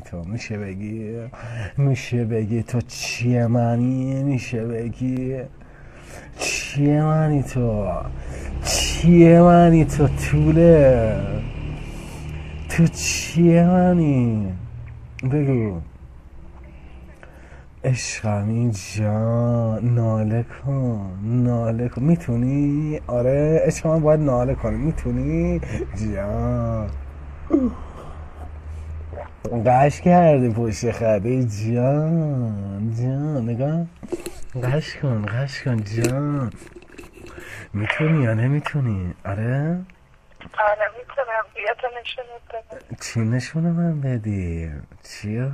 تو میشه بگی تو چیه منی؟ میشه بگی چیه منی تو طوله تو چیه منی؟ بگو عشقم اینجا ناله کن میتونی؟ آره عشق من باید ناله کنی، میتونی؟ جان قش کردی پشت خده جان نگاه قش کن جان میتونی یا نمیتونی؟ آره میتونم. بیا تو نشونت بدم. چی نشونه من بدی؟ چیا؟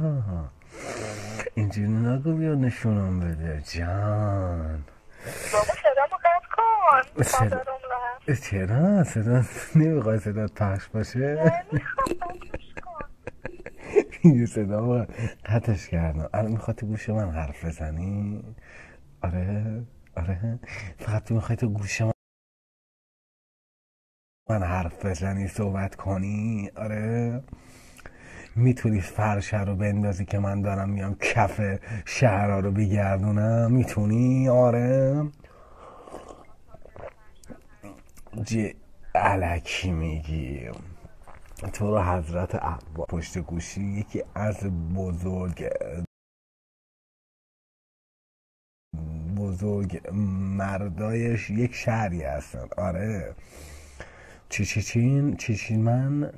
اینجوری نگو بیا نشونم بده جان. بابا صدامو قطع کن. صدا چرا؟ صدا نمیخوای صدا پخش باشه؟ نمیخوام قطعش کن. یه صدا با قطعش کردم. الان میخوای تو گوش من حرف بزنی؟ آره فقط تو میخوای تو گوش من حرف بزنی صحبت کنی؟ آره میتونی فرشه رو بندازی که من دارم میام کف شهرها رو بگردونم؟ میتونی؟ آره الکی میگی تو رو حضرت عباس پشت گوشی یکی از بزرگ مردایش یک شهری هستن. آره چی من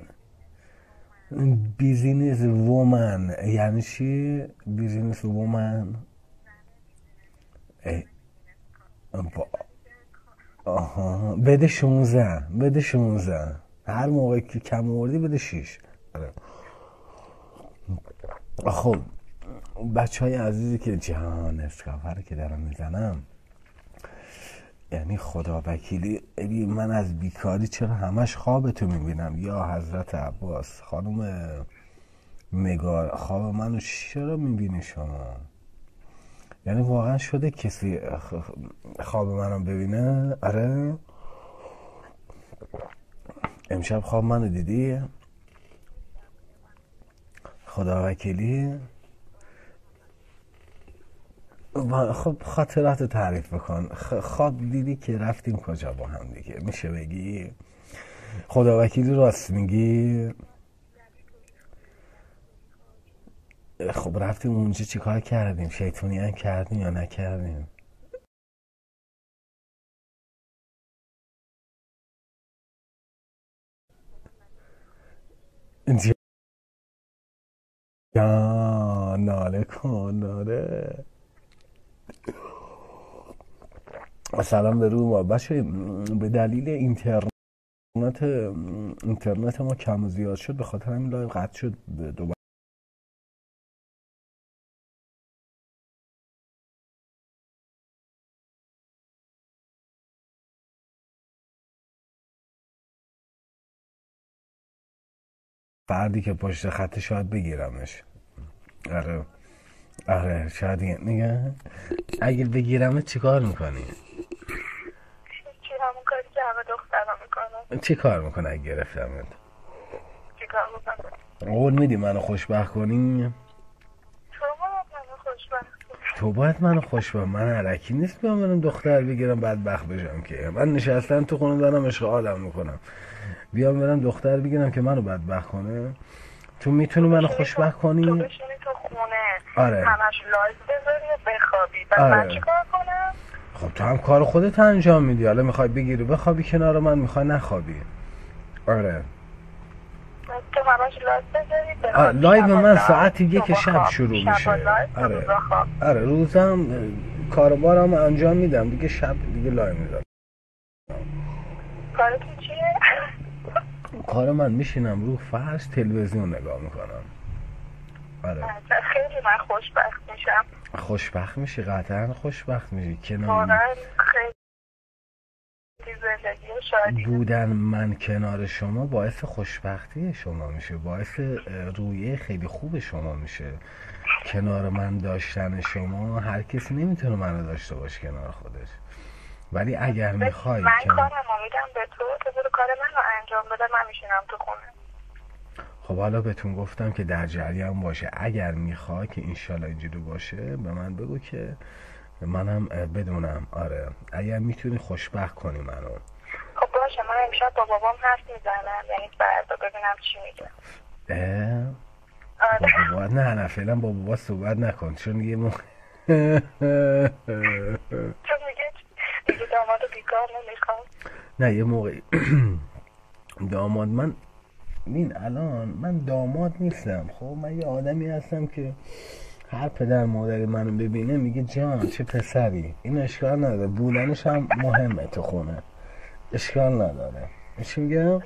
بیزینس وومن یعنی چی؟ بیزینس وومن آها بده 16 هر موقع که کم آوردی بده 6. آره خب بچه های عزیزی که جهان اسکافر که دارم میزنم، یعنی خدا وکیلی من از بیکاری چرا همش خوابتو میبینم یا حضرت عباس؟ خانم مگار خواب منو چرا میبینی شما؟ یعنی واقعا شده کسی خواب منو ببینه؟ آره امشب خواب منو دیدی؟ خدا وکیلی؟ خب خاطرات تعریف بکن. خواب دیدی که رفتیم کجا با هم دیگه؟ میشه بگی؟ خدا وکیلی راست میگی؟ خب رفتیم اونجا چیکار کردیم؟ شیطونی کردیم یا نکردیم؟ ناله کن ناله. سلام به رو ما بچه. به دلیل اینترنت ما کم و زیاد شد، به خاطر همین لایو قطع شد دوباره. فردی که پشت خط شاید بگیرمش. آره شاید دیگه اگه بگیرمت چیکار میکنی؟ چی همون کاری که همه دخترها میکنن. چی کار میکنه اگه گرفتمت؟ چی کار میکنن؟ قول میدی منو خوشبخت کنی؟ تو باید منو خوشبخت. من علکی نیست بیام برم دختر بگیرم بدبخت بشم که. من نشستم تو خونه دارم عشق آدم میکنم، بیام برم دختر بگیرم که منو بدبخت کنه؟ تو میتونی منو خوشبخت کنی؟ تو بشینی تو خونه آره همش لایو بذاری و بخوابی بعد من چی کار کنم؟ خب تو هم کار خودت انجام میدی. حالا میخوای بگیری بخوابی کنار من، میخوای نخوابی. آره تو همش لایو بذاری بخوابی. لایو من ساعت 1 شب شروع میشه. آره روزم کاربارم انجام میدم دیگه، شب دیگه لایو میدم. کارتون چیه؟ کار من میشینم رو فرش تلویزیون نگاه میکنم. آره خیلی من خوشبخت میشم. خوشبخت میشی؟ قطعا خوشبخت میشی. واقعا خیلی زندگی و شادی بودن من کنار شما باعث خوشبختی شما میشه، باعث رویه خیلی خوب شما میشه. کنار من داشتن شما، هر کسی نمیتونه منو داشته باشه کنار خودش، ولی اگر میخوای من کارم میدم به تو برو کار منو انجام بده. من میشینم تو خونه. خب حالا بهتون گفتم که در جریان باشه، اگر میخوای که انشالله اینجوری باشه به من بگو که منم بدونم. آره اگر میتونی خوشبخت کنی منو. خب باشه، من امشب با بابام حرف میزنم، یعنی فردا ببینم چی میگه. با بابا نه فعلا با بابا صحبت نکن، چون یه موقع چون میگه دامادو بیکار نمیخوام. نه یه موقعی داماد من داماد نیستم. خب من یه آدمی هستم که هر پدر مادری منو ببینه میگه جان چه پسری. این اشکال نداره، بودنش هم مهمه تو خونه، اشکال نداره. چی میگم؟ نه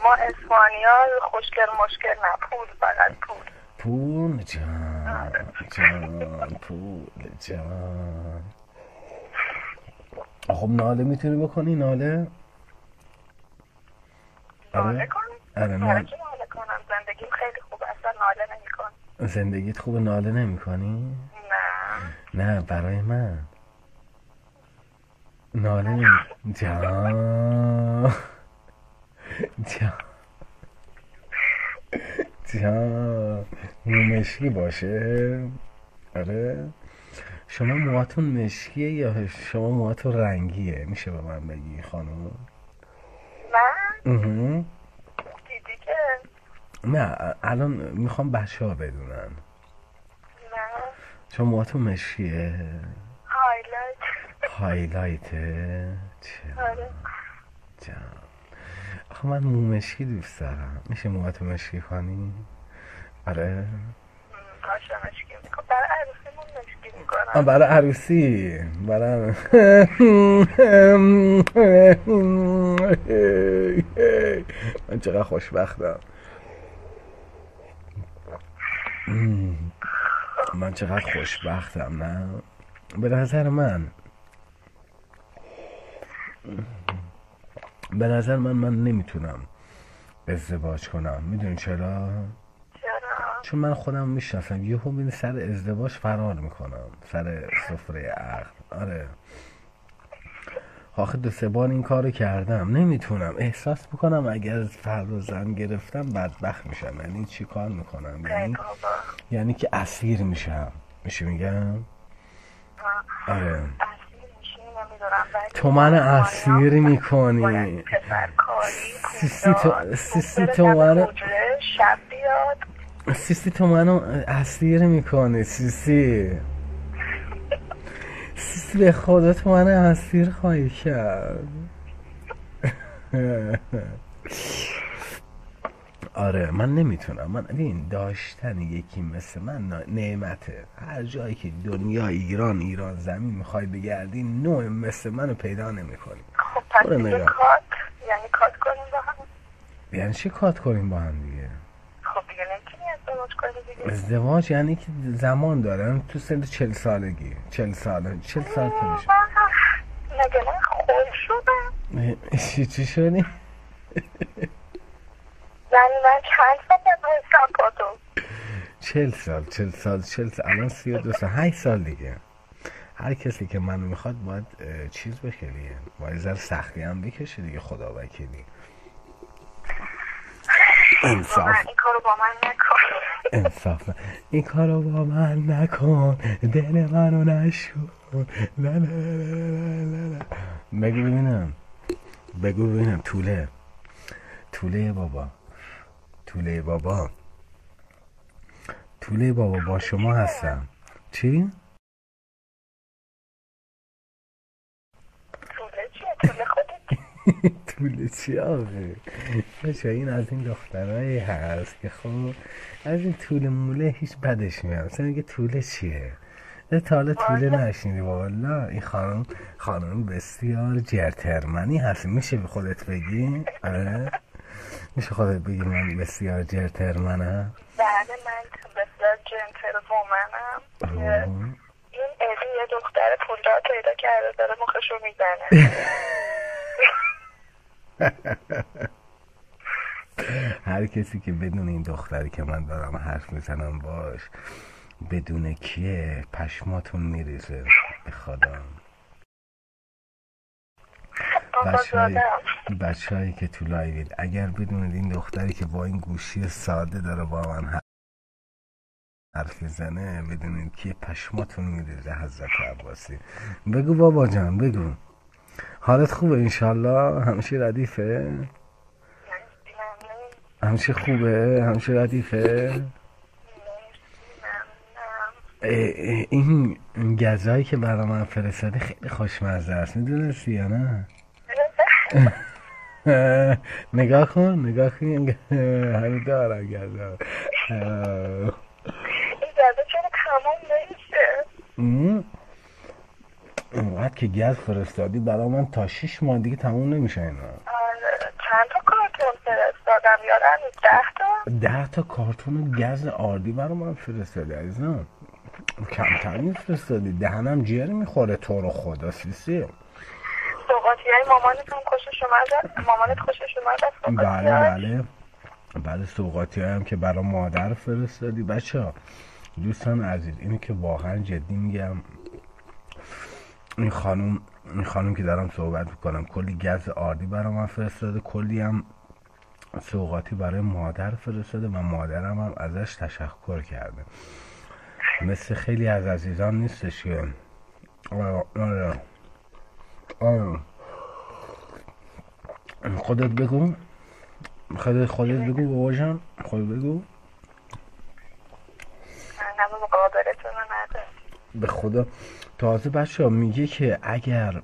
ما اسپانیا خوشگل مشکل نه، پول فقط پول جان پول جان. خب ناله میتونی بکنی؟ ناله ناله کنم؟ آره ناله کنم، زندگیم خیلی خوبه، اصلا ناله نمی کنم. زندگیت خوبه ناله نمی کنی؟ نه برای من ناله نمی جان مشکی باشه. آره شما موهاتون مشکیه یا شما موهاتون رنگیه؟ میشه به من بگی خانم؟ من؟ دیدی که نه الان میخوام بچه ها بدونن. نه شما موهاتون مشکیه؟ هایلایته؟ آره جان آخه من مو مشکی دوست دارم، میشه موهاتو مشکی کنی؟ آره کاشم مشکی میکنم، برای عروسیمون مشکی میکنم. برای عروسی من چقدر خوشبختم، من چقدر خوشبختم. نه به نظر من نمیتونم ازدواج کنم. میدونی چرا؟ چون من خودم میشناسم، یهو میبینی سر ازدواج فرار میکنم سر سفره عقل. آره آخه 2-3 بار این کارو کردم، نمیتونم. احساس میکنم اگر فردا زن گرفتم بدبخت میشم. یعنی چی کار میکنم؟ یعنی که اسیر میشم. میشه میگم؟ آره تو من اسیر میکنی سیسی تو منو اسیر میکنی سیسی به خدا تو منو اسیر خواهی کرد. آره من نمیتونم. من این داشتن یکی مثل من نعمته. هر جایی که دنیا ایران زمین میخوای بگردی نوع مثل منو پیدا نمیکنی. خب پس دیگه یعنی کات کنیم با هم. یعنی چی کات کنیم با هم دیگه؟ خب دیگه نمیتونی ازدواج کنی دیگه. ازدواج یعنی که زمان دارم تو سن 40 سالگی 40 سال که میشه. نگه من خول شدم. چی شدی؟ یعنی من چند سال حساب کردم؟ 40 سال الان 32 سال 8 سال دیگه. هر کسی که منو میخواد باید چیز بکلیه، باید ذره سختی هم بکشه دیگه. خدا وکیلی انصاف. این کارو با من نکن. انصاف این کارو با من نکن، دل منو نشون. لا بگو ببینم توله بابا با شما هستم. چی؟ توله خودت؟ توله چی آقه؟ بچه این از این دخترهایی هست که خب از این توله موله هیچ بدش میاد. مثلا میگه توله چیه؟ تا حالا توله نشنیدی؟ والا این خانم بسیار جرترمنی هست. میشه به خودت بگی؟ آره میشه خودت بگی من بسیار جرترمنم؟ بله من بسیار جنتلومنم. این ادی یه دختر پولدار پیدا کرده داره مخشو میزنه. هر کسی که بدون این دختری که من دارم حرف میزنم باش بدون کیه پشماتون میریزه به خدا. بچه‌هایی که تو لایوید اگر بدونید این دختری که با این گوشی ساده داره با من حرف میزنه بدونید که پشماتون میریزه. حضرت عباسی بگو بابا جان بگو حالت خوبه انشالله؟ همشه ردیفه؟ همشه خوبه؟ همشه ردیفه؟ این گزایی که برای من فرستادی خیلی خوشمزه است میدونستی یا نه؟ نگاه کن همین دارم گزا. این گزا چرا تمام نمیشه؟ اینقدر که گز فرستادی برای من تا 6 ماه دیگه تموم نمیشه اینا. چند تا کارتون فرستادم یادم 10 تا کارتون گز آردی برای من فرستادی عزیزم. کمتر میفرستادی دهنم جیر میخوره تو رو خدا سیسی. سوغاتی های مامانت هم خوشش اومد؟ مامانت خوشش اومد؟ بله سوغاتی هم که برای مادر فرستادی. بچه ها دوستان عزیز اینی که واقعا جدی میگم این خانم که دارم صحبت میکنم کلی گز آردی برای من فرستاده کلی هم سوغاتی برای مادر فرستاده و مادرم هم ازش تشکر کرده. مثل خیلی از عزیزان نیستش که خودت بگو بابا جان خودت بگو. نه مقابلتون نده به خدا. تازه بچه ها میگه که اگر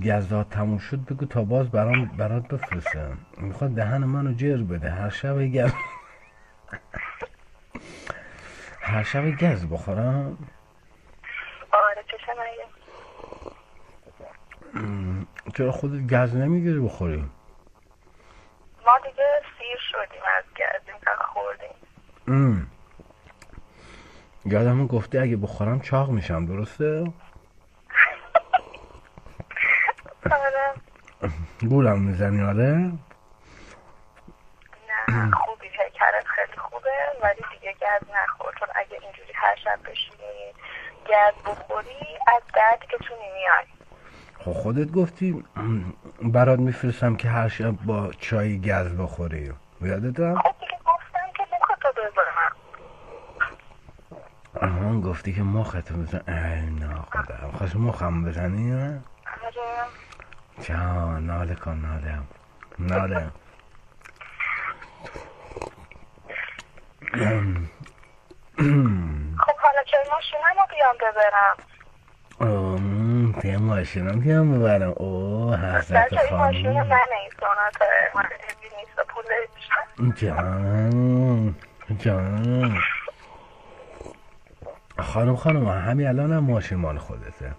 گزات تموم شد بگو تا باز برات بفرستم. میخواد دهن منو جر بده هر شب گز بخورم. آره چشم نگه. چرا خودت گز نمیگیری بخوری؟ ما دیگه سیر شدیم از گز اینقدر خوردیم. یادمون گفته اگه بخورم چاق میشم درسته؟ آره گولم میزنی آره؟ نه خوبی هیکلت خیلی خوبه ولی دیگه گز نخور چون اگه اینجوری هر شب بشینی گز بخوری از دردی که تو میای. خب خودت گفتی برات میفرستم که هر شب با چای گز بخوری یادتم؟ خب دیگه گفتم که مختو بزنم. آهان گفتی که مختو بزن. ای نه خدا خواست مخم بزنی؟ آره جان ناله کن ناله خب حالا چه ماشینم رو بیام ببرم؟ توی ماشینم بیام ببرم. اوه حضرت این خانم ماشین منه این سوناته من نیست پولش. جان خانم همین الان هم ماشین مال خودته.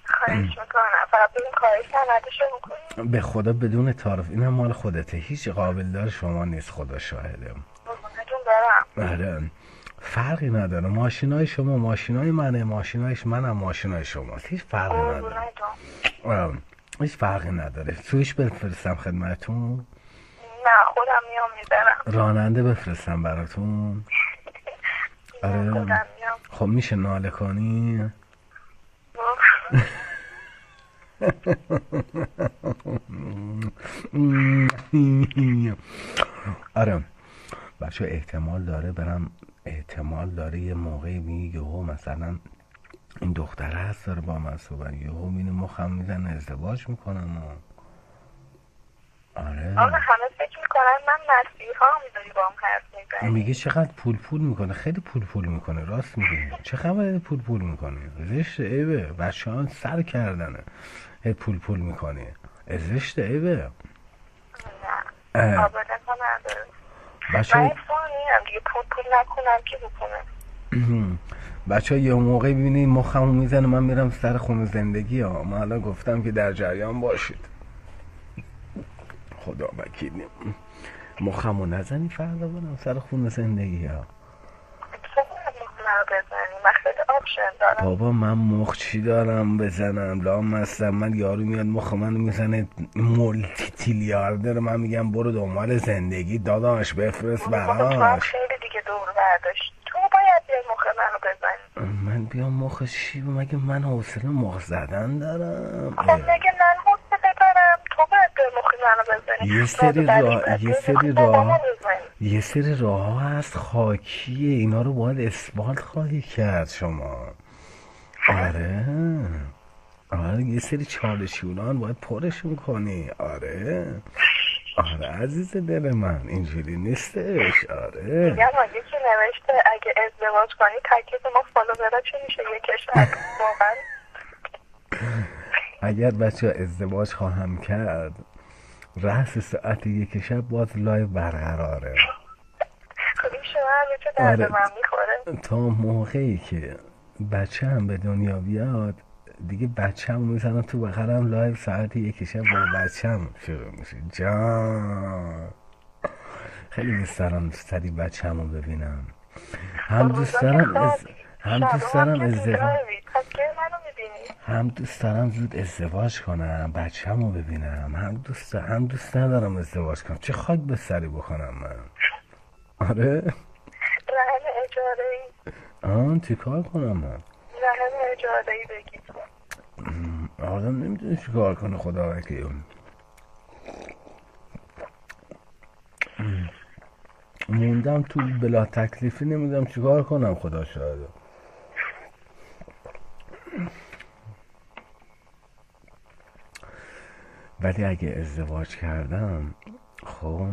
خواهش میکنم فقط ببین کارش نمدشو میکنی؟ به خدا بدون تعارف این هم مال خودته هیچ قابل دار شما نیست خدا شاهده. قربونتون برم. آره فرقی نداره ماشینای شما ماشینای منه ماشینایش منم ماشینای شماست هیچ فرقی نداره. هیچ فرقی نداره. سویش بفرستم خدمتون؟ نه خودم میام میبرم. راننده بفرستم براتون؟ آره خب میشه ناله کنی؟ آره بچه احتمال داره یه موقعی میگه یهو مثلا این دختره هست داره با من صحبت یهو مینه مخم میزنه ازدواج میکنم. آره همه فکر میکنن من مسیحا میداری با هم حرف میزنی. میگه چقدر پول میکنه خیلی پول میکنه راست میگه. چه خبره پول میکنه زشته عیبه بچه ها سر کردنه پول میکنه زشته عیبه. نه آبادت ها نداره بچه من ایفانی هم دیگه پول نکنم که بکنم. بچه ها یه موقعی ببینید مخمو میزنه من میرم سر خونه زندگی ها. من الان گفتم که در جریان باشید خدا وکیلی مخمو نزنی فردا برم سر خونه زندگی ها. بابا من مخ چی دارم بزنم لامصب من یارو میاد مخ منو میزنه مولتی تیلیاردر من میگم برو دنبال زندگی داداش بفرست براش. خیلی دیگه دور برداشت تو باید بیای مخ منو بزنی. من بیام مخ چی مگه من حوصله مخ زدن دارم؟ خب مگه من یه سری راه ها هست خاکیه، اینا رو باید اسفالت خواهی کرد شما. آره یه سری چالشیونان باید پرشون کنی. آره عزیز دل من، اینجوری نیستش. آره میگم یکی نوشته اگه ازدواج کنی تکلیف ما فالوورا چی میشه؟ یه کشور واقعا. اگر بچه ها ازدواج خواهم کرد رأس ساعت 1 شب باز لایو برقراره. خب این شما هم چه درد من میخوره؟ تا موقعی که بچه هم به دنیا بیاد دیگه بچه هم میزنم تو بخرم لایو ساعت 1 شب با بچه هم شروع میشه. جان خیلی دوست دارم سری بچه همو ببینم. هم دوست دارم زود ازدواج کنم بچه همو ببینم. هم دوست ندارم ازدواج کنم. چه خاک به سری بکنم من. آره رهن اجاره‌ای. چی کار کنم من؟ رهن اجاره‌ای بگید. آدم نمیتونه چی کار کنه خدا وکیل. موندم تو بلا تکلیفی، نمیدونم چی کار کنم. خدا شاهده. ولی اگه ازدواج کردم خب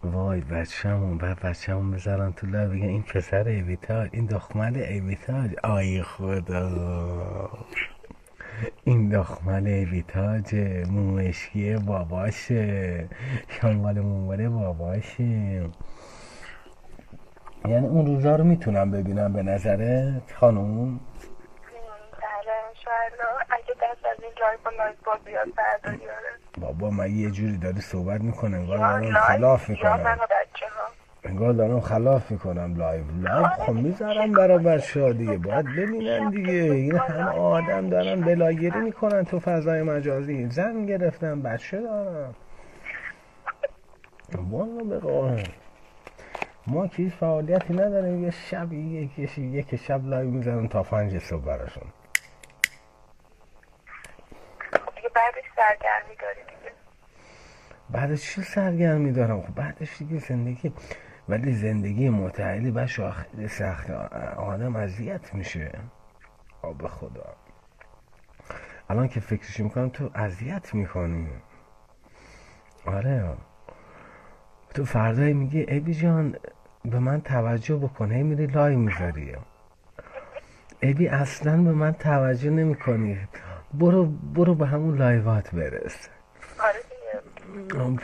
وای بچه‌مون بعد بچه‌مون بذارن تو لب بگن این پسر ایویتاج، این دختر ایویتاج. آی خدا، این دختر ایویتاج مومشکی باباشه، شمال مومره باباشه. یعنی اون روزا رو میتونم ببینم به نظرت خانوم؟ اگه دست از این لایف با زیاد برداری. بابا من یه جوری داری صحبت میکنم انگار دارم خلاف میکنم. لایف خب میذارم برای بچه ها دیگه، باید ببینن دیگه. این همه آدم دارن بلاگیری میکنن تو فضای مجازی، زن گرفتن بچه دارن. والا به قرآن ما که هیچ فعالیتی نداریم، یه شب یک شب لایو میذارم تا 5 صبح براشون. بعدش سرگرمی داری دیگه. بعدش چی سرگرمی دارم؟ خب بعدش دیگه زندگی. ولی زندگی متعالی بشه خیلی سخت، آدم اذیت میشه. به خدا الان که فکرش میکنم تو اذیت میکنی. آره تو فردایی میگی ایبی جان به من توجه بکن، میری لای میذاری. ایبی اصلا به من توجه نمیکنی، برو به همون لایوات برس. آره دیگه.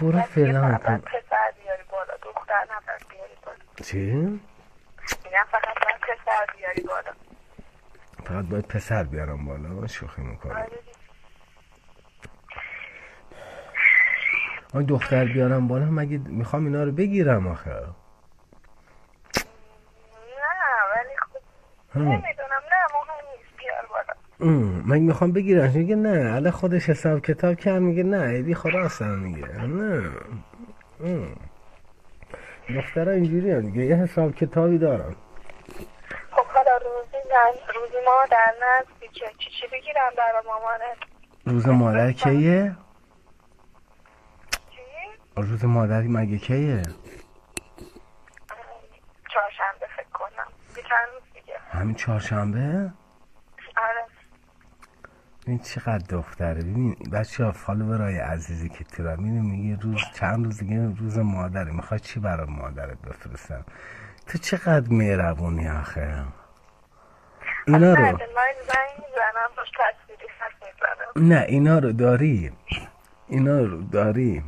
برو فلان کن. پسر بیاری بالا، دختر نباید بیاری بالا. چی؟ میگم فقط باید پسر بیاری بالا. فقط باید پسر بیارم بالا؟ شوخی میکنم. آن دختر بیارم بالا مگه میخوام اینا رو بگیرم آخه؟ نه ولی خب نمیدونم. نه مهم نیست بیار بالا. مگه میخوام بگیرم؟ میگه نه الان خودش حساب کتاب کرد. میگه نه ایدی خلاصم. میگه نه دخترها اینجوری هم دیگه، یه حساب کتابی دارم. خب حالا روزی مادر نزدیکه، چی بگیرم برای مامانت؟ روز مادر کیه؟ چی؟ روز مادر مگه کیه؟ چهارشنبه فکر کنم، یه چند روز دیگه. همین چهارشنبه؟ آره. این چقدر دختره. ببین بچه ها فالوورای عزیزی که تو را میگه چند روز دیگه روز مادره، میخوای چی برای مادرت بفرستم؟ تو چقدر مهربونی آخه. اینا رو نه اینا رو داری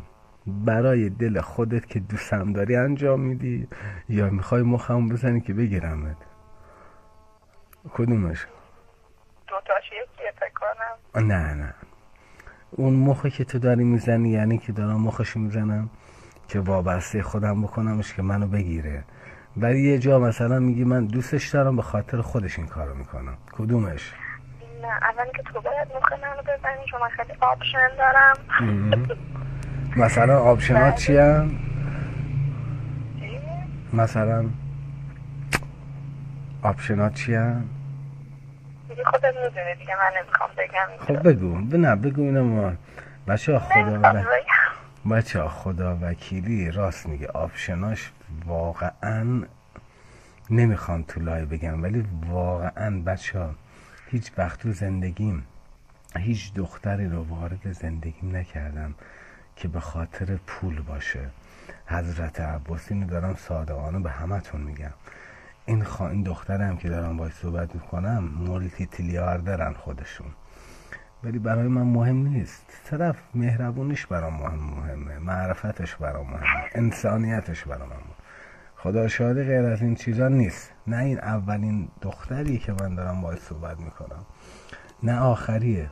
برای دل خودت که دوستم داری انجام میدی، یا میخوای مخم بزنی که بگیرمت؟ کدومش؟ دوتاش یکیه فکر کنم. نه اون مخی که تو داری میزنی یعنی که دارم مخشو میزنم که وابسته خودم بکنمش که منو بگیره، ولی یه جا مثلا میگی من دوستش دارم به خاطر خودش این کارو میکنم. کدومش؟ نه اولی که تو باید مخ منو بزنی چون من خیلی آپشن دارم. مثلا آپشنات چی هم؟ مثلا آپشنات چی هم؟ دیگه خودت میدونی دیگه، من نمیخوام بگم. خب بگو. نه بگو. اینو بچه ها خدا وکیلی راست میگه، آپشناش واقعا نمیخوام تو لای بگم، ولی واقعا بچه ها هیچ وقت تو زندگیم هیچ دختری رو وارد زندگیم نکردم که به خاطر پول باشه. حضرت عباس، اینو دارم صادقانه به همتون میگم. این دخترم که دارم باید صحبت میکنم مولتی تریلیاردرن خودشون، ولی برای من مهم نیست. طرف مهربونیش برام مهمه، معرفتش برام مهمه، انسانیتش برام مهمه. خدا شاهد غیر از این چیزا نیست. نه این اولین دختری که من دارم باید صحبت میکنم، نه آخریه.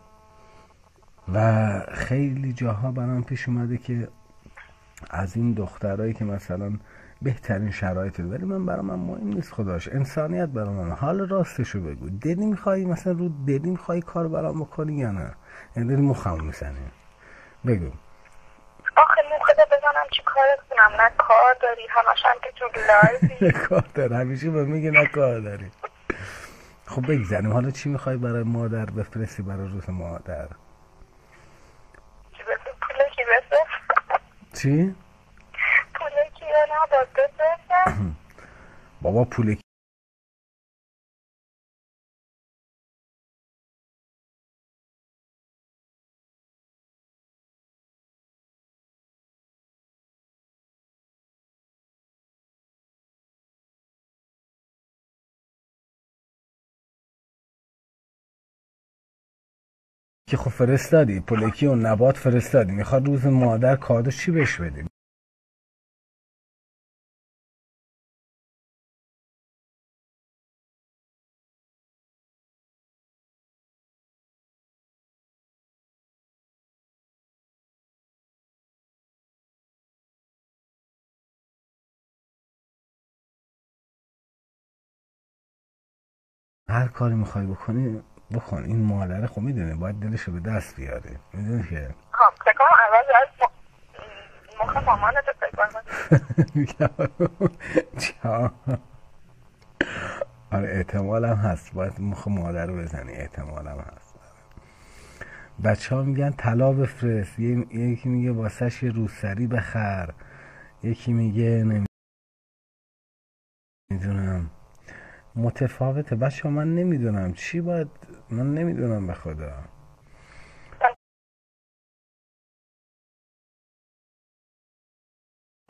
و خیلی جاها برام پیش اومده که از این دخترایی که مثلا بهترین شرایط داره، ولی برام مهم نیست. خداش انسانیت برام مهمه. حال راستشو بگو. دلی میخوای مثلا رو دلی میخوای کار برام بکنی یا نه؟ یعنی دلی مخم میزنی. بگو. آخه موخده بزنم چی کارت کنم؟ نه کار داری، همش هم که تو لایوی. کار داری، همیشه به میگه نه کار داری. خب بگذاریم. حالا چی میخوای برای مادر بفرستی برای روز مادر؟ چی بفرست؟ پوله کی بفرست؟ چی؟ پوله کی یا نه باز بفرستم؟ بابا پول که خب فرستادی، پولکی و نبات فرستادی، میخواد روز مادر کادو چی بهش بدی؟ هر کاری میخوای بکنی بکن. این مادره خب میدونه باید دلشو به دست بیاره، میدونی که خب فکرم عوض از مخ مامانت فکر آره احتمالم هست باید مخ مادر رو بزنی، احتمالم هست. بچه ها میگن طلا بفرست، یکی میگه واسهش یه روسری بخر، یکی میگه نمیدونم. متفاوته بچه ها. من نمیدونم چی باید، من نمیدونم به خدا.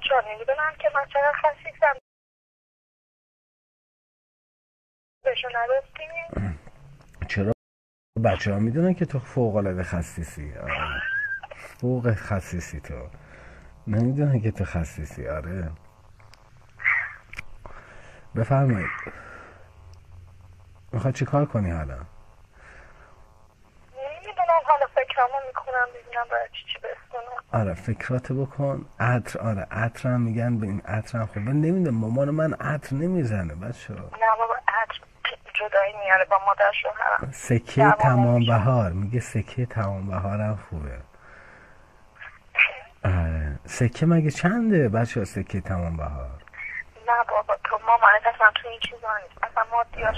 چون نمیدونم که من چرا خسیسم بهشون نرسیم. چرا؟ بچه ها میدونن که تو فوق العاده خسیسی. فوق خسیسی تو. نمیدونن که تو خسیسی. آره بفرمایید. میخوای چی کار کنی حالا؟ نمیدونم، حالا فکرامو میکنم ببینم باید چی بستونم. آره فکراتو بکن. عطر، آره عطرم میگن به این عطرم خوبه. نمیدونم مامان من عطر نمیزنه بچه ها. نه بابا عطر جدایی میاره با مادر شوهرم. سکه تمام بهار، میگه سکه تمام بهارم خوبه. آره سکه مگه چنده بچه ها سکه تمام بهار؟ نه بابا تو مامانت اصلا تو این چیزا نیست، اصلا مادیات.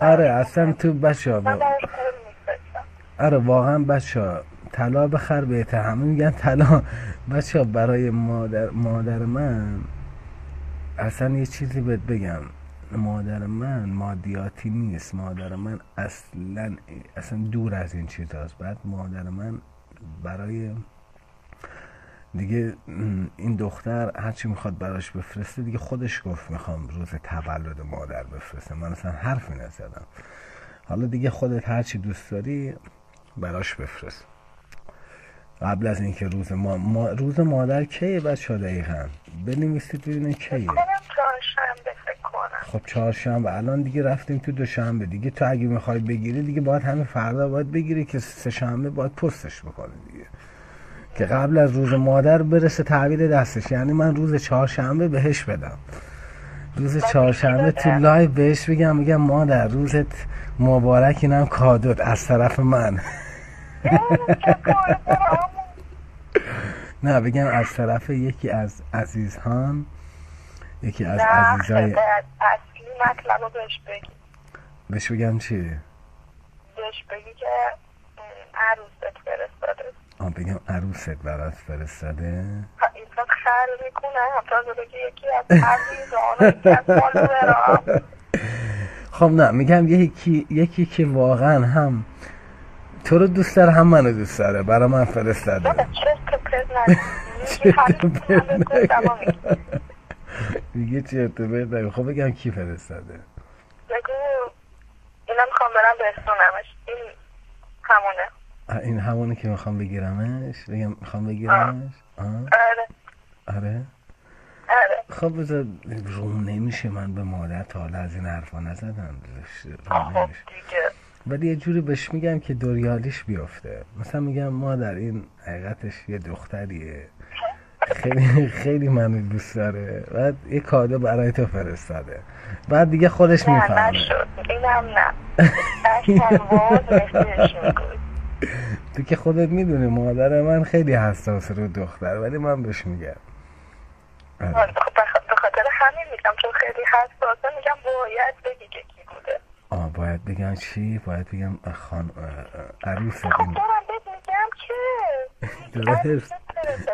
آره اصلا تو بچه ها من براش قول میفرستم. آره واقعا بچه ها طلا بخر بهتر. همه میگن طلا. بچه ها برای مادر من اصلا یه چیزی بهت بگم، مادر من مادیاتی نیست. مادر من اصلا دور از این چیز هست. بعد مادر من برای دیگه این دختر هرچی میخواد براش بفرسته دیگه خودش گفت میخوام روز تولد مادر بفرسته. من اصلا حرفی نزدم. حالا دیگه خودت هرچی دوست داری براش بفرست. قبل از اینکه روز مادر کیه بچه‌ها دقیقاً بنویسید ببینید کیه. چهارشنبه فکر کنم. خب چهارشنبه. الان دیگه رفتیم تو دوشنبه دیگه. تو اگه میخوای بگیری دیگه باید همین فردا باید بگیری که سه شنبه باید پستش بکنی دیگه، که قبل از روز مادر برسه تحویل دستش. یعنی من روز چهارشنبه بهش بدم. روز چهارشنبه تو لایو بهش میگم مادر روزت مبارک، اینم کادوت از طرف من. نه بگم از طرف یکی از عزیزان، یکی از عزیزای اصلی مطلب رو بهش بگی. بهش بگم چی؟ بهش بگی که عروست فرستاده. بگم عروست برات فرستاده؟ این خر میکنه تا بگی یکی از عزیزان یکی از فالوورام. خب نه میگم یکی که واقعا هم تو رو دوست داره هم منو دوست داره برای من فرستاده. میگه چرت و پرت نگو. خب بگم کی فرستاده؟ بگو اینا میخوام برم برسونمش. این همونه. این همونه که میخوام بگیرمش؟ بگم میخوام بگیرمش؟ آره. خب بذار روم نمیشه، من به مادر تا حالا از این حرفا نزدم. روم نمیشه. ولی یه جوری بهش میگم که دوریالیش بیفته. مثلا میگم مادر این حقیقتش یه دختریه خیلی خیلی منو دوست داره، بعد یه کادو برای تو فرستاده، بعد دیگه خودش میفهمه. نه نشد، اینم نه. تو که خودت میدونی مادر من خیلی حساس رو دختر، ولی من بهش میگم. به خاطر همین میگم چون خیلی حساسه، میگم باید بگی که کی بوده. باید بگم چی؟ باید بگم عروس. خب دارم بهت میگم که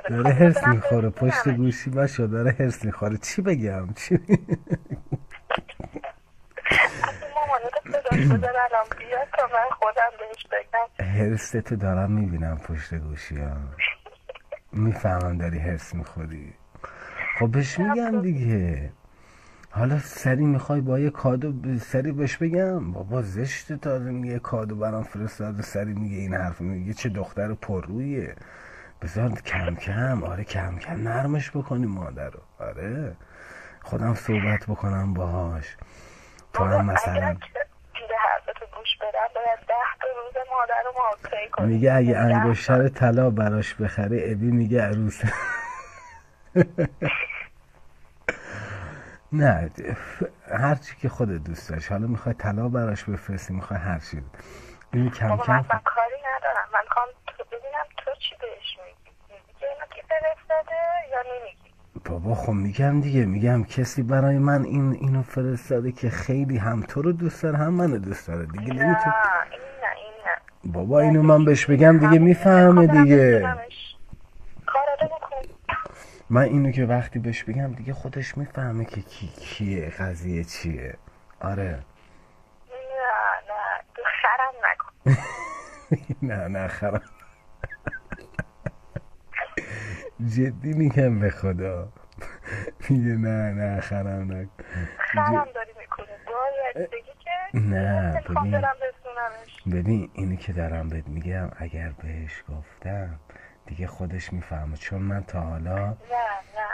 داره هرس میخوره پشت گوشی باشو، داره هرس میخوره. چی بگم؟ چی الان بیاد تا من خودم بهش بگم. هرستو دارم میبینم پشت گوشی ها، میفهمم داری هرس میخوری. خب بهش میگم دیگه. حالا سری میخوای با یه کادو سری بهش بگم؟ بابا زشته تا میگه کادو برام فرستاد، سری میگه این حرف، میگه چه دختر پررویه. بذار کم کم، آره کم کم نرمش بکنی مادر رو. آره خودم صحبت بکنم باهاش. تو هم مثلا گوش بدم باید 10 تا روز مادر رو معاکسه کنی. میگه اگه انگشتر طلا براش بخره ابی میگه عروسه. نه هرچی که خودت دوست داشت، حالا میخوای طلا براش بفرستی، میخوای هر چیز. اینو کم کم من کاری ندارم، من میخوام ببینم تو چی بهش میگی که اینو کی فرستاده یا نمیگی. بابا خب میگم دیگه، میگم کسی برای من اینو فرستاده که خیلی هم تو رو دوست داره هم منو دوست داره دیگه. نه این نه بابا اینو من بهش بگم دیگه میفهمه دیگه. من اینو که وقتی بهش بگم دیگه خودش میفهمه که کیه قضیه چیه. آره نه تو خرم نکن. نه خرم. جدی میگم به خدا. میگه نه خرم نکن. خرم داری میکنه باید بگی که نه ببین اینی که دارم بهت میگم اگر بهش گفتم دیگه خودش میفهمه. چون من تا حالا نه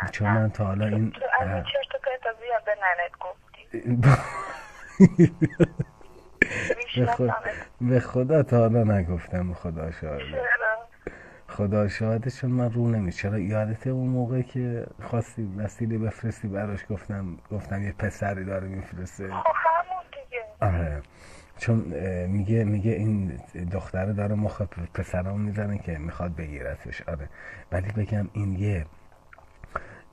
این تو از این چرت و پرتا زیاد به ننت گفتی. به خدا تا حالا نگفتم. خدا شاهده. خدا شاهده. چون من رو نمیشه. چرا یادته اون موقع که خواستی وسیله بفرستی براش گفتم یه پسری داره میفرسته. همون دیگه. آره چون میگه این دختره داره مخ پسرام میزنه که میخواد بگیرتش. آره ولی بگم این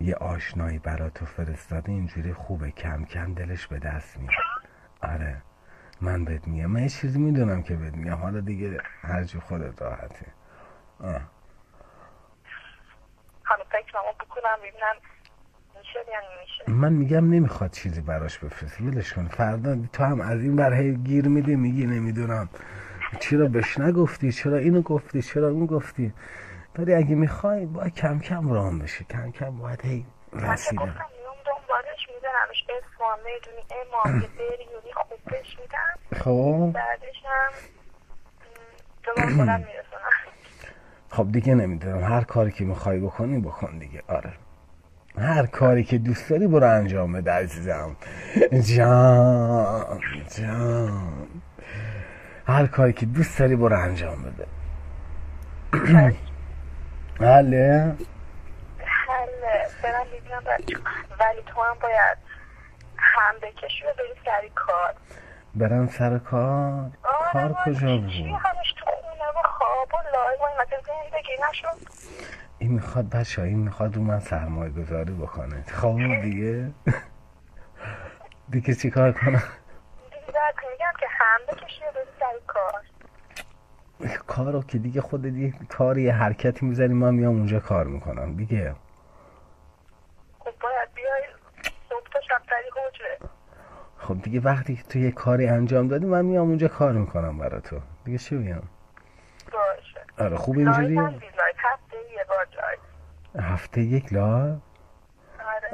یه آشنایی برا تو فرستاده اینجوری خوبه، کم کم دلش به دست میاد. آره من بهت میگم، من یه چیزی میدونم که بهت میگم، حالا دیگه هر جو خودت راحته. حالا فکرمو بکنم ببینم میشه یا نمیشه. من میگم نمیخواد چیزی براش بفرستی، ولش کن. فردا تو هم از این برای گیر میدی، میگی نمیدونم چرا بهش نگفتی، چرا اینو گفتی، چرا اون گفتی. ولی اگه میخوای باید کم کم رام بشی، کم کم باید هی رسیدم. من گفتم دنبالش میدنمش اسمان میدونی امام یه بریونی خوب بهش میدم. خب بعدش هم دوباره خودم میرسونم. خب دیگه نمیدونم، هر کاری که میخوای بکنی بکن دیگه. آره هر کاری که دوست داری برو انجام بده عزیزم. جان هر کاری که دوست داری برو انجام بده. حله برم ببینم ولی تو هم باید هم بکشی و بری سری کار. برم سر کار؟ کار کجا بود؟ چی همش تو خونه و خواب و لایو و این مثل زندگی نشد. این میخواد بچه این میخواد رو من سرمایه گذاری بکنه. خب دیگه چی کار کنم؟ دیگه میگم که هم بکشی و بری سری کار. کارو که دیگه خودت یه کاری یه حرکتی میزنی من میام اونجا کار میکنم دیگه. خب باید بیای صبح تا شب تری حجره. خب دیگه وقتی که تو یه کاری انجام دادی من میام اونجا کار میکنم برا تو دیگه. چی بگم؟ باشه. آره خوب اینجوری. لایت هم بی لایت هفته یه بار لایت. هفته یک لا؟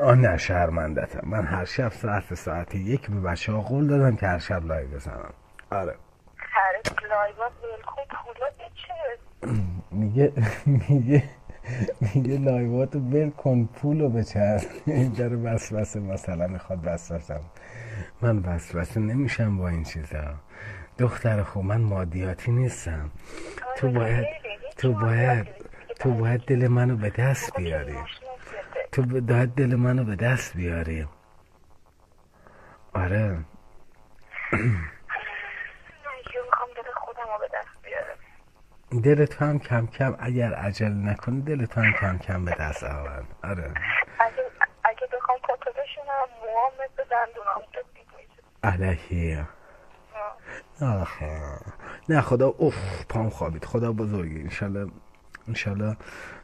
آره. نه شرمندتم، من هر شب ساعت 1 به بچه ها قول دادم که هر شب لایو بزنم. آره خرید لایوات بلکن پولا بچه. میگه لایواتو ول کن پولو بچر. این داره وسوسه مثلا میخواد وسوسم. من وسوسه نمیشم با این چیزا دختر خوب، من مادیاتی نیستم. تو باید دل منو به دست بیاری. تو باید دل منو به دست بیاری. آره من که میخوام دل خودم رو به دست بیارم. دلت هم کم کم اگر عجل نکنی دلت هم کم کم به دست آورد. آره اگه بخوام پاتو بشونم موام مثل دندونام تبدیل میشه. الهی آخه نه خدا اوف پام خوابید. خدا بزرگی. انشالله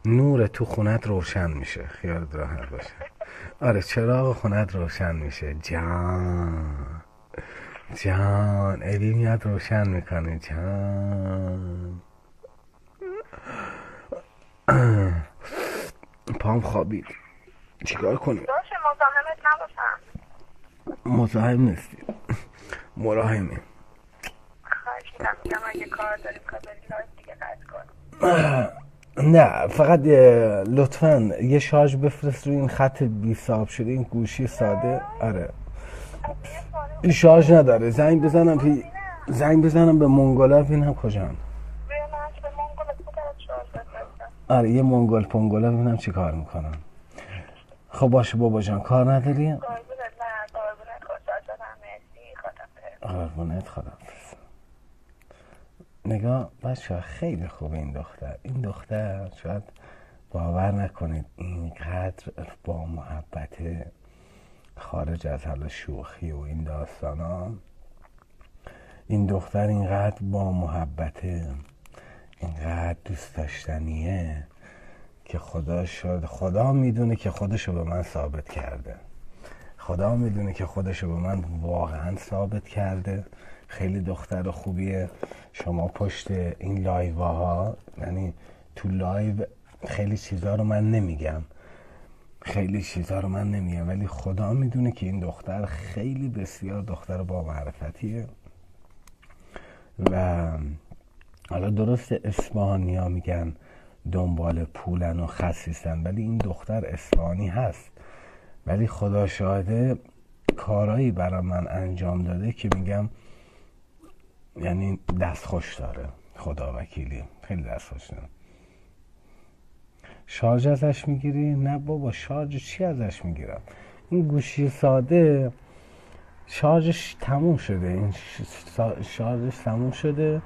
نور تو خونت روشن میشه. خیالت راحت باشه. آره چراغ خونت روشن میشه. جان ابی میاد روشن میکنه. جان پام خوابید چیکار کنیم؟ باشه مزاحمت نباشم. مزاحم نیستی، مراهمی. خواهش میکنم اگه کار داریم کار داریم لایت دیگه قطع کن. نه فقط لطفا یه شارژ بفرست روی این خط بی صاحب شده این گوشی ساده. آره این شارژ نداره. زنگ بزنم به منگولا ببینم کجان. آره یه منگول پنگولا ببینم چی کار میکنم. خب باشه بابا جان کار نداری؟ قربونت خدا. نگاه بچه خیلی خوبه این دختر شاید باور نکنید اینقدر با محبت خارج از حال شوخی و این داستانا. این دختر اینقدر با محبت اینقدر دوست داشتنیه که خدا میدونه که خودشو به من ثابت کرده. خدا میدونه که خودشو به من واقعا ثابت کرده. خیلی دختر خوبیه. شما پشت این لایوها یعنی تو لایو خیلی چیزا رو من نمیگم ولی خدا میدونه که این دختر خیلی بسیار دختر با معرفتیه. و حالا درست اصفهانی‌ها میگن دنبال پولن و خسیسن ولی این دختر اصفهانی هست ولی خدا شاهده کارایی برای من انجام داده که میگم یعنی دستخوش داره. خدا وکیلی خیلی دستخوش داره. شارژ ازش میگیری؟ نه بابا شارژ چی ازش میگیرم؟ این گوشی ساده شارژش تموم شده.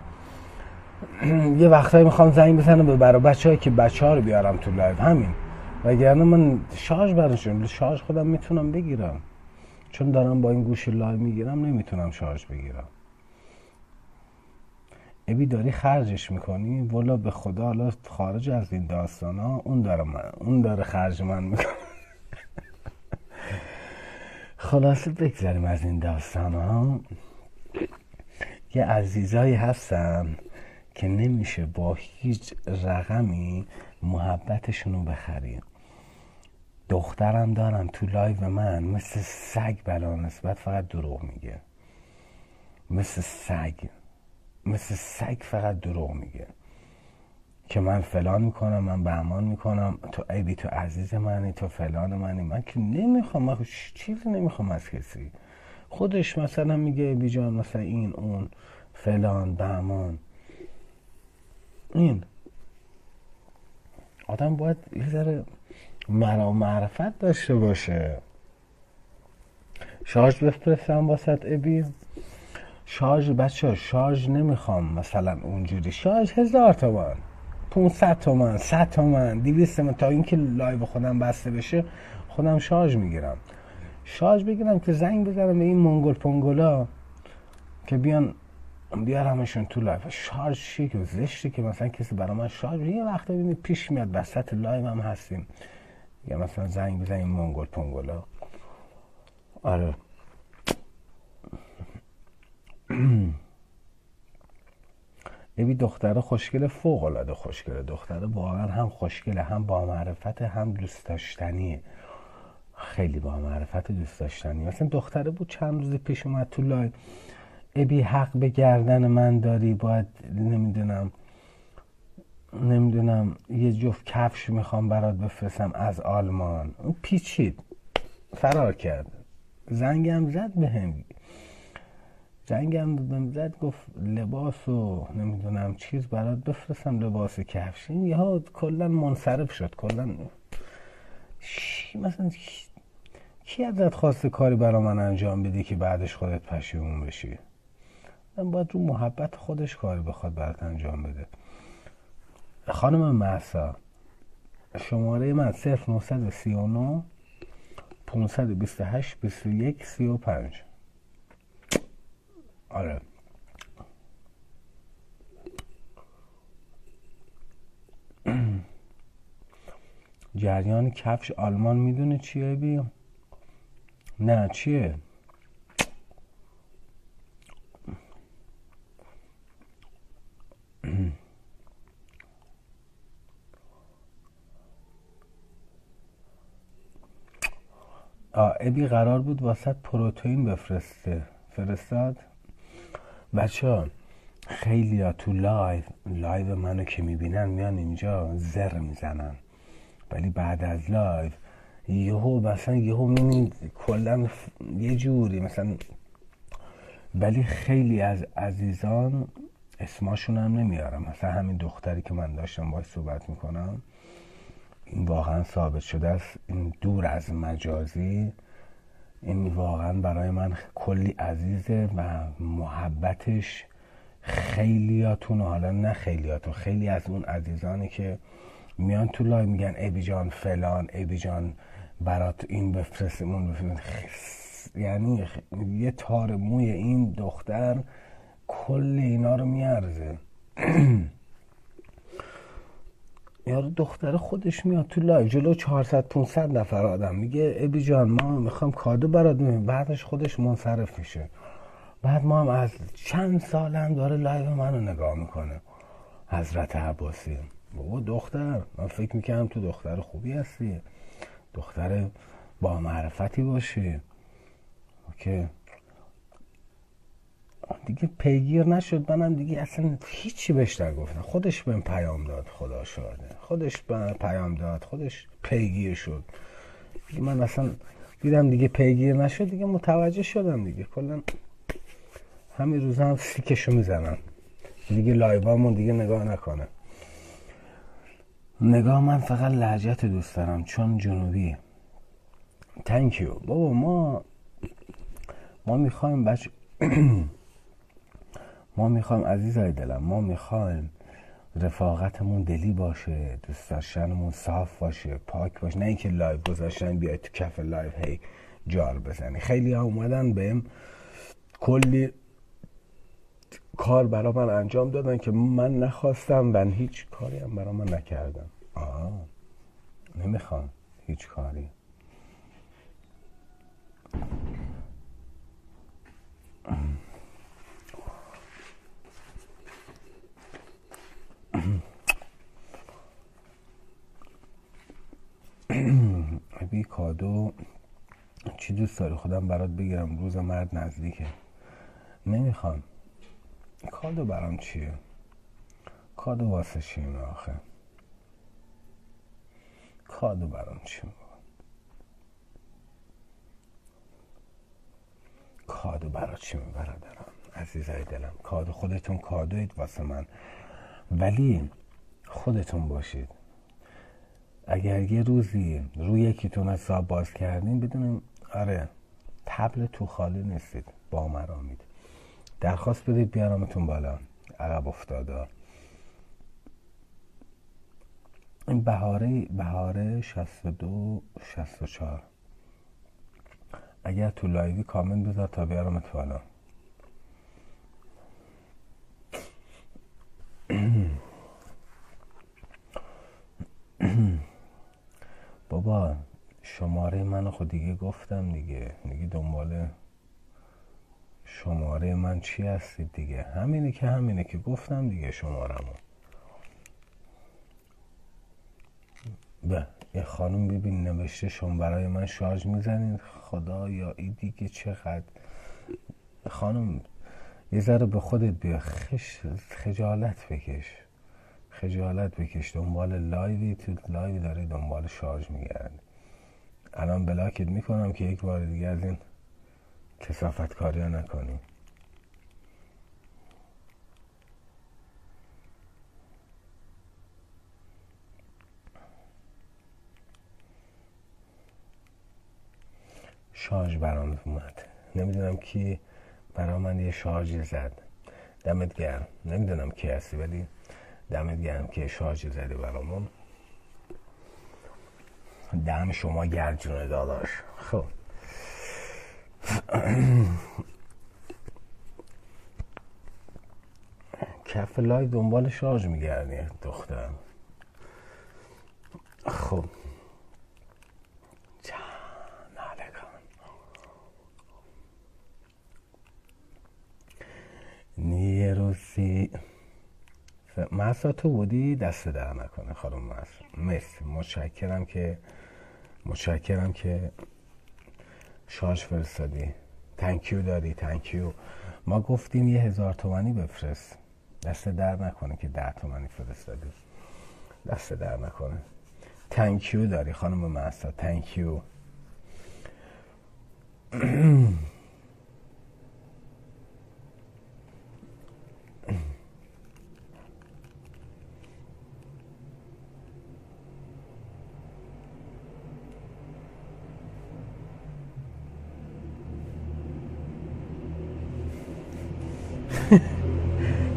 یه وقتایی میخوام زنگ بزنم به برای بچه‌هایی که بچه‌ها رو بیارم تو لایو همین. وگرنه من شارژ براشون شارژ خودم میتونم بگیرم چون دارم با این گوشی لایو میگیرم نمیتونم شارژ بگیرم. ابی داری خرجش میکنی؟ والا به خدا حالا خارج از این داستان ها اون داره خرج من میکنه. خلاصه بگذاریم از این داستان ها. یه عزیزایی هستن که نمیشه با هیچ رقمی محبتشونو بخری. دخترم دارن تو لایو من مثل سگ بلا نسبت فقط دروغ میگه. مثل سگ فقط دروغ میگه که من فلان میکنم من بهمان میکنم تو ابی تو عزیز منی تو فلان منی. من که نمیخوام، من چیزی نمیخوام از کسی. خودش مثلا میگه ابی جان مثلا این اون فلان بهمان. این آدم باید یه ذره معرفت داشته باشه. شارژ بفرستم واسط ابی؟ شارژ بچه ها شارژ نمیخوام مثلا اونجوری. شارژ 1000 تومان 500 تومان 100 تومان 200 تومان تا اینکه لایو خودم بسته بشه خودم شارژ میگیرم. شارژ بگیرم که زنگ بزنم به این منگول پنگولا که بیان بیارمشون تو لایف. شارژ شیک و زشتی که مثلا کسی برای من شارژ یه وقت ببینید پیش میاد وسط لایو هم هستیم یا مثلا زنگ بزنیم منگل پنگولا. آره ابی دختره خوشگله، فوق العاده خوشگله دختره، واقعا هم خوشگله، هم با معرفت، هم دوست داشتنیه، خیلی با معرفت دوست داشتنی. مثلا دختره بود چند روز پیش اومد تو لایو، ابی حق به گردن من داری، باید نمیدونم یه جفت کفش میخوام برات بفرستم از آلمان. اون پیچید فرار کرد، زنگم زد گفت لباس و نمیدونم چیز برات بفرستم، لباس کفش. این یهو کلا منصرف شد. کلا مثلا کی ازت خواسته کاری برا من انجام بدی که بعدش خودت پشیمون بشی؟ من باید رو محبت خودش کاری بخواد برات انجام بده. خانم مهسا، شماره من 0939 528 21 35. آره جریان کفش آلمان میدونه چیه بی؟ نه چیه؟ ابی قرار بود واسه پروتئین فرستاد. بچه ها خیلی ها تو لایو منو که میبینن میان اینجا زر میزنن، ولی بعد از لایو یهو میبینید کلا یه جوری مثلا. ولی خیلی از عزیزان اسماشون هم نمیارم، مثلا همین دختری که من داشتم باهاش صحبت میکنم، این واقعا ثابت شده است، این دور از مجازی، این واقعا برای من کلی عزیزه و محبتش خیلیاتون، حالا نه خیلیاتون، خیلی از اون عزیزانی که میان تو لای میگن ابی جان فلان، ابی جان برات این بفرستمون یعنی یه تار موی این دختر کل اینا رو میارزه. یارو دختر خودش میاد تو لایو جلو 400-500 نفر آدم میگه ابی جان ما میخوام کادو برات میدیم، بعدش خودش منصرف میشه. بعد ما هم از چند سال هم داره لایو منو نگاه میکنه. حضرت عباسی بابا دختر، من فکر میکنم تو دختر خوبی هستی، دختر با معرفتی باشی که دیگه پیگیر نشد. منم دیگه اصلا هیچی بهش نگفتم، خودش بهم پیام داد، خدا شاهده، خودش بهم پیام داد، خودش پیگیر شد دیگه. من اصلا دیدم دیگه پیگیر نشد، دیگه متوجه شدم دیگه. کلا همین روزا هم سیکشو میزنم دیگه، لایوامون دیگه نگاه نکنه. نگاه من فقط لهجت دوست دارم چون جنوبی. تانکیو بابا. ما میخوایم ما میخوایم عزیزای دلم، ما میخوایم رفاقتمون دلی باشه، دوست داشتنمون صاف باشه، پاک باشه، نه اینکه لایو گذاشتن بیای تو کف لایو هی جار بزنی. خیلی ها اومدن بهم کلی کار برا من انجام دادن که من نخواستم و هیچ کاری هم برا من نکردم. نمیخوام هیچ کاری. بی کادو چی دوست داری خودم برات بگیرم؟ روز مرد نزدیکه. نمیخوام. کادو برام چیه؟ کادو واسه چیه آخه؟ کادو برام چیه؟ کادو برای چی برادرم عزیزای دلم؟ کادو خودتون کادوید واسه من، ولی خودتون باشید. اگر یه روزی روی یکیتون حساب باز کردین بدونیم آره تبل تو خالی نیستید، با مرامید. درخواست بدید بیارمتون بالا. عقب افتاده این بهاره 62-64. اگر تو لایوی کامنت بذار تا بیارمت بالا. منو خود دیگه گفتم دیگه دنبال شماره من چی هستید دیگه؟ همینه که گفتم دیگه شمارمو. به یه خانم ببین نوشته شما برای من شارژ میزنید. خدا یا ای دیگه چقدر خانم یه ذره به خودت بیا. خجالت بکش. دنبال لایوی، تو لایوی داری دنبال شارژ میگردی. الان بلاکت میکنم که یک بار دیگه از این کثافت کاری ها نکنی. شارژ برام اومد. نمیدونم کی برا من یه شارژی زد. دمت گرم. نمیدونم کی هستی ولی دمت گرم که شارژی زدی برامون. دم شما گرجونه داداش. خب کف لایو دنبال شارژ میگردی دخترم. خب یه روزی محسا تو بودی؟ دست در نکنه خانم محسا. مرسی. متشکرم که شارژ فرستادی. تانکیو داری. تانکیو. ما گفتیم 1000 تومانی بفرست. دست در نکنه که 10 تومانی فرستادی. دست در نکنه. تانکیو داری خانم محسا. تانکیو.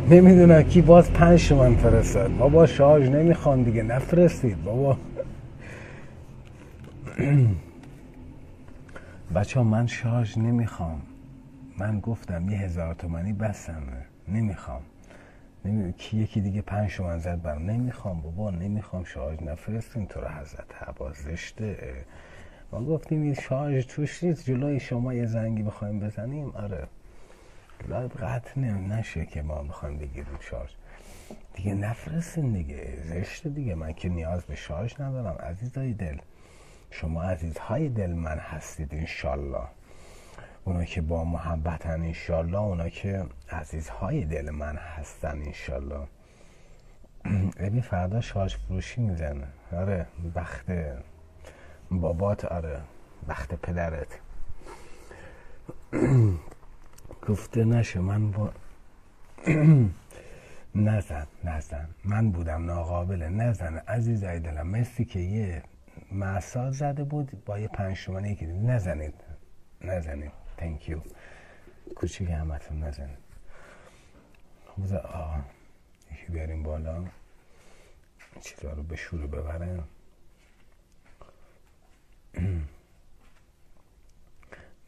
نمیدونم کی باز 5 تومن فرستاد. بابا شارژ نمیخوام دیگه. نفرستید بابا. بچه ها من شارژ نمیخوام. من گفتم 1000 تومانی بسمه. نمیخوام. یکی دیگه 5 تومن زد برام. نمیخوام بابا. نمیخوام شارژ. نفرستین تو رو حضرت عباس زشته. ما گفتیم این شارژ توش نیست. جلوی شما یه زنگی بخوایم بزنیم. آره لایو قطع نشه که ما بخوایم بگیریم شارژ دیگه. نفرستین دیگه. زشته دیگه. من که نیاز به شارژ ندارم. عزیزای دل شما عزیزهای دل من هستید انشالله. اونا که با محبتن انشالله. اونا که عزیزهای دل من هستن انشالله. ببین فردا شارژ فروشی میزنه. آره بخت بابات. آره بخت پدرت. گفته نشه من با نزن من بودم ناقابله. نزن عزیزای دلم. مثل که یه محسا زده بود با یه 5 تومانی که نزنید. تانکیو. کوچیک همتون نزنید. خب یکی بیاریم بالا چیزا رو به شروع ببرم.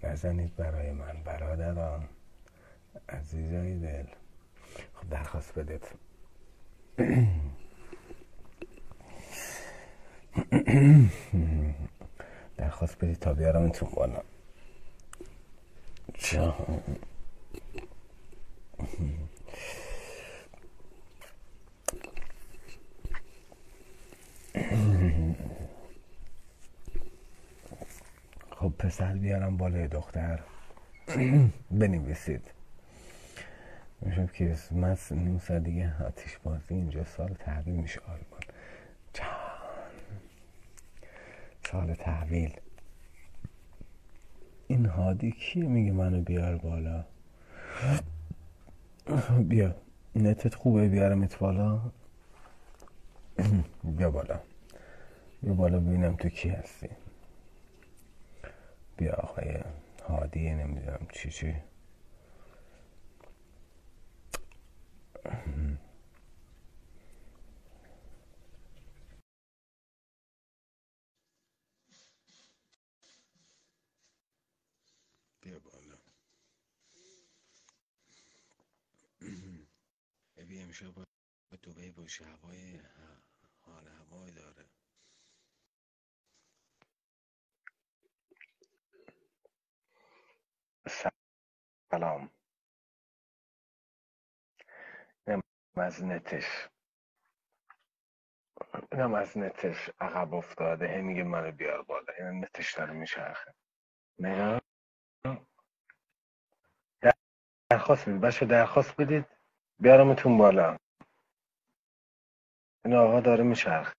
نزنید برای من برادران عزیزای دل. خب درخواست بدید. درخواست بدید تا بیارم اینتون بالا. خب پسر بیارم بالا. دختر بنویسید. میشم که من نیم ساعت دیگه آتیش بازی اینجا سال تحویل میشه. آلمان سال تحویل. این هادی کیه میگه منو بیار بالا؟ بیا نتت خوبه بیارمت بالا. بیا بالا ببینم تو کی هستی. بیا آقای هادی نمیدونم چی بیا بالا. ببین امشب با دوبه باشه. حال هوای داره. سلام. اینم از نتش اینم از نتش عقب افتاده، هی میگه منو بیار بالا. این نتش داره میچرخه. نگاه، درخواست بدید بچه، درخواست بدید بیارمتون بالا. این آقا داره میچرخه.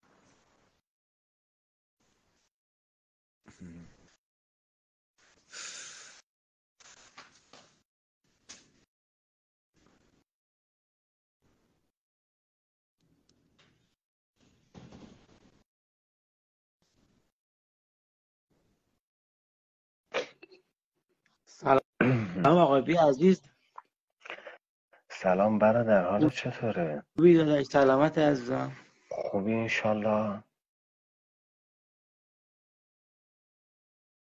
سلام آقای بی عزیز. سلام برادر، حالت چطوره؟ خوبی داداش؟ سلامت عزیزم. خوبی انشالله.